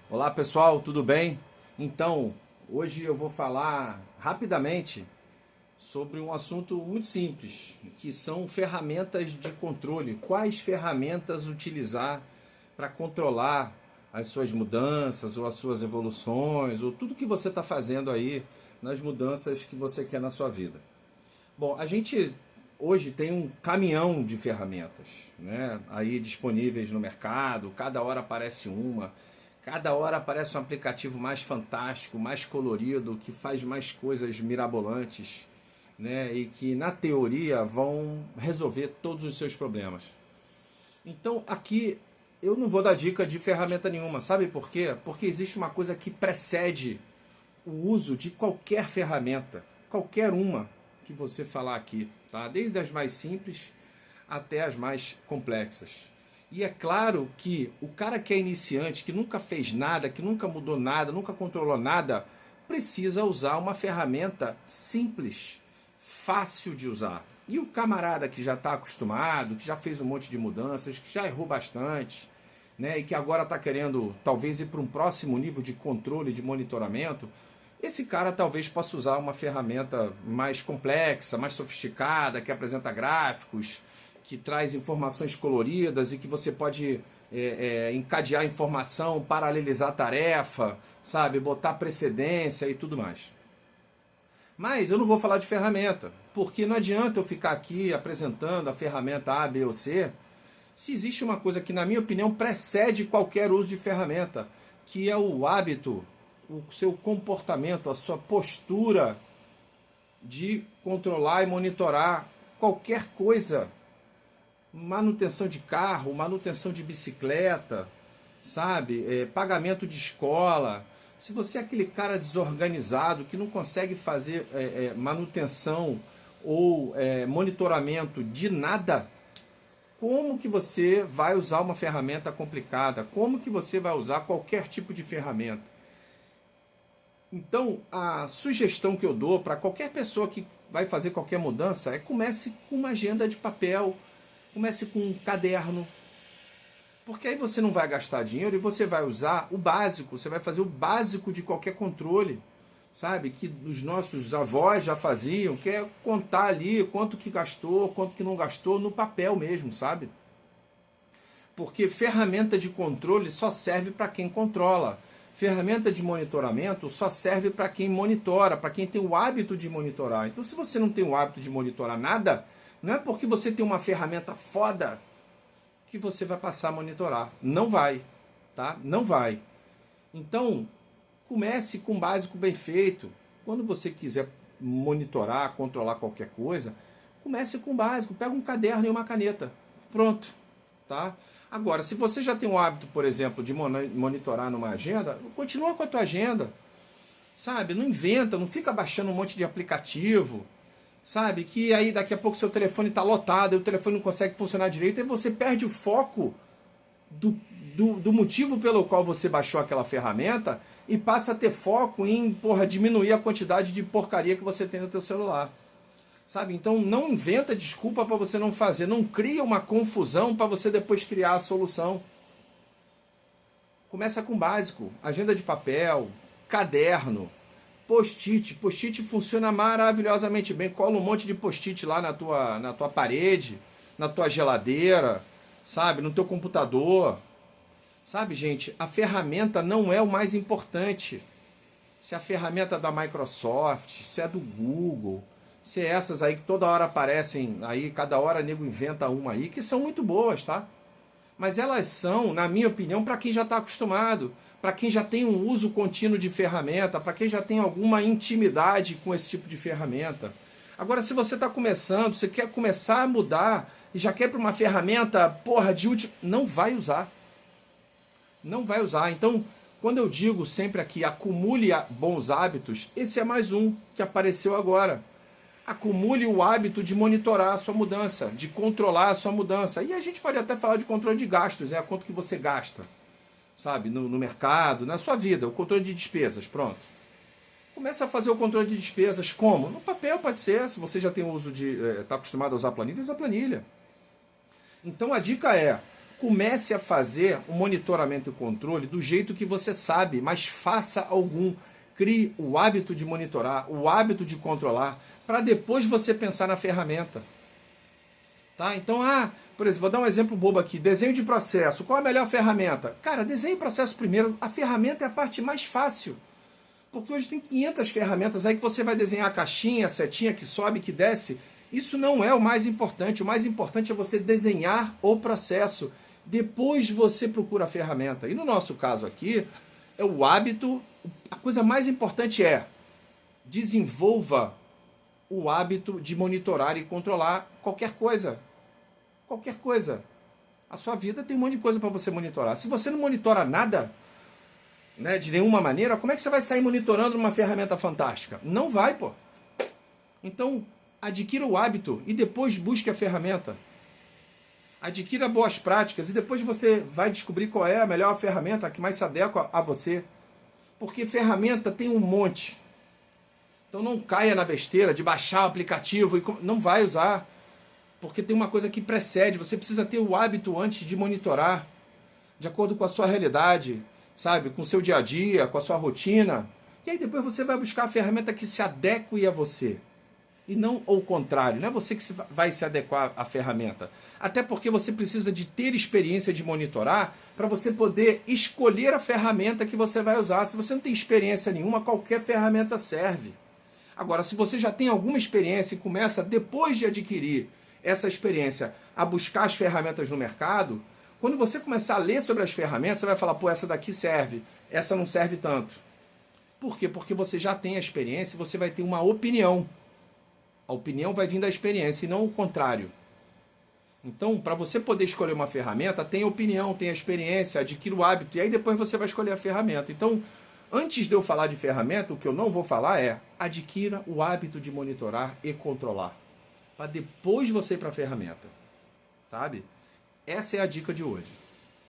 Olá pessoal, tudo bem? Então, hoje eu vou falar rapidamente sobre um assunto muito simples, que são ferramentas de controle. Quais ferramentas utilizar para controlar as suas mudanças ou as suas evoluções ou tudo que você está fazendo aí nas mudanças que você quer na sua vida. Bom, a gente hoje tem um caminhão de ferramentas, né, aí disponíveis no mercado, cada hora aparece uma. Cada hora aparece um aplicativo mais fantástico, mais colorido, que faz mais coisas mirabolantes, né? E que na teoria vão resolver todos os seus problemas. Então aqui eu não vou dar dica de ferramenta nenhuma, sabe por quê? Porque existe uma coisa que precede o uso de qualquer ferramenta, qualquer uma que você falar aqui, tá? Desde as mais simples até as mais complexas. E é claro que o cara que é iniciante, que nunca fez nada, que nunca mudou nada, nunca controlou nada, precisa usar uma ferramenta simples, fácil de usar. E o camarada que já está acostumado, que já fez um monte de mudanças, que já errou bastante, né, e que agora está querendo talvez ir para um próximo nível de controle, de monitoramento, esse cara talvez possa usar uma ferramenta mais complexa, mais sofisticada, que apresenta gráficos, que traz informações coloridas e que você pode encadear informação, paralelizar tarefa, sabe, botar precedência e tudo mais. Mas eu não vou falar de ferramenta, porque não adianta eu ficar aqui apresentando a ferramenta A, B ou C, se existe uma coisa que, na minha opinião, precede qualquer uso de ferramenta, que é o hábito, o seu comportamento, a sua postura de controlar e monitorar qualquer coisa. Manutenção de carro, manutenção de bicicleta, sabe? Pagamento de escola. Se você é aquele cara desorganizado que não consegue fazer manutenção ou monitoramento de nada, como que você vai usar uma ferramenta complicada? Como que você vai usar qualquer tipo de ferramenta? Então, a sugestão que eu dou para qualquer pessoa que vai fazer qualquer mudança é comece com uma agenda de papel, comece com um caderno, porque aí você não vai gastar dinheiro e você vai usar o básico, você vai fazer o básico de qualquer controle, sabe? Que os nossos avós já faziam, que é contar ali quanto que gastou, quanto que não gastou, no papel mesmo, sabe? Porque ferramenta de controle só serve para quem controla. Ferramenta de monitoramento só serve para quem monitora, para quem tem o hábito de monitorar. Então, se você não tem o hábito de monitorar nada, não é porque você tem uma ferramenta foda que você vai passar a monitorar. Não vai, tá? Não vai. Então, comece com o básico bem feito. Quando você quiser monitorar, controlar qualquer coisa, comece com o básico. Pega um caderno e uma caneta. Pronto, tá? Agora, se você já tem o hábito, por exemplo, de monitorar numa agenda, continua com a tua agenda. Sabe? Não inventa, não fica baixando um monte de aplicativo. Sabe, que aí daqui a pouco seu telefone está lotado, e o telefone não consegue funcionar direito, e você perde o foco do motivo pelo qual você baixou aquela ferramenta e passa a ter foco em, diminuir a quantidade de porcaria que você tem no teu celular. Sabe, então não inventa desculpa para você não fazer, não cria uma confusão para você depois criar a solução. Começa com o básico, agenda de papel, caderno, post-it. Post-it funciona maravilhosamente bem. Cola um monte de post-it lá na tua parede, na tua geladeira, sabe? No teu computador. Sabe, gente? A ferramenta não é o mais importante. Se a ferramenta é da Microsoft, se é do Google, se é essas aí que toda hora aparecem aí, cada hora nego inventa uma aí, que são muito boas, tá? Mas elas são, na minha opinião, para quem já está acostumado, para quem já tem um uso contínuo de ferramenta, para quem já tem alguma intimidade com esse tipo de ferramenta. Agora, se você está começando, você quer começar a mudar e já quer para uma ferramenta, de último, não vai usar. Não vai usar. Então, quando eu digo sempre aqui, acumule bons hábitos, esse é mais um que apareceu agora. Acumule o hábito de monitorar a sua mudança, de controlar a sua mudança. E a gente pode até falar de controle de gastos, né? Quanto que você gasta, sabe, no mercado, na sua vida, o controle de despesas, pronto. Começa a fazer o controle de despesas como? No papel pode ser, se você já tem o uso de, está acostumado a usar planilha, usa planilha. Então a dica é, comece a fazer o monitoramento e controle do jeito que você sabe, mas faça algum. Crie o hábito de monitorar, o hábito de controlar, para depois você pensar na ferramenta. Tá? Então, por exemplo, vou dar um exemplo bobo aqui. Desenho de processo. Qual a melhor ferramenta? Cara, desenho de processo primeiro. A ferramenta é a parte mais fácil. Porque hoje tem 500 ferramentas aí que você vai desenhar a caixinha, a setinha que sobe, que desce. Isso não é o mais importante. O mais importante é você desenhar o processo. Depois você procura a ferramenta. E no nosso caso aqui, é o hábito. A coisa mais importante é desenvolva o hábito de monitorar e controlar qualquer coisa. Qualquer coisa. A sua vida tem um monte de coisa para você monitorar. Se você não monitora nada, né, de nenhuma maneira, como é que você vai sair monitorando uma ferramenta fantástica? Não vai, pô. Então, adquira o hábito e depois busque a ferramenta. Adquira boas práticas e depois você vai descobrir qual é a melhor ferramenta que mais se adequa a você. Porque ferramenta tem um monte. Então não caia na besteira de baixar o aplicativo e não vai usar. Porque tem uma coisa que precede. Você precisa ter o hábito antes de monitorar. De acordo com a sua realidade, sabe? Com o seu dia a dia, com a sua rotina. E aí depois você vai buscar a ferramenta que se adeque a você. E não ao contrário. Não é você que vai se adequar à ferramenta. Até porque você precisa de ter experiência de monitorar para você poder escolher a ferramenta que você vai usar. Se você não tem experiência nenhuma, qualquer ferramenta serve. Agora, se você já tem alguma experiência e começa, depois de adquirir essa experiência, a buscar as ferramentas no mercado, quando você começar a ler sobre as ferramentas, você vai falar, pô, essa daqui serve, essa não serve tanto. Por quê? Porque você já tem a experiência e você vai ter uma opinião. A opinião vai vir da experiência e não o contrário. Então, para você poder escolher uma ferramenta, tem opinião, tem a experiência, adquira o hábito, e aí depois você vai escolher a ferramenta. Então, antes de eu falar de ferramenta, o que eu não vou falar é adquira o hábito de monitorar e controlar. Para depois você ir para a ferramenta. Sabe? Essa é a dica de hoje.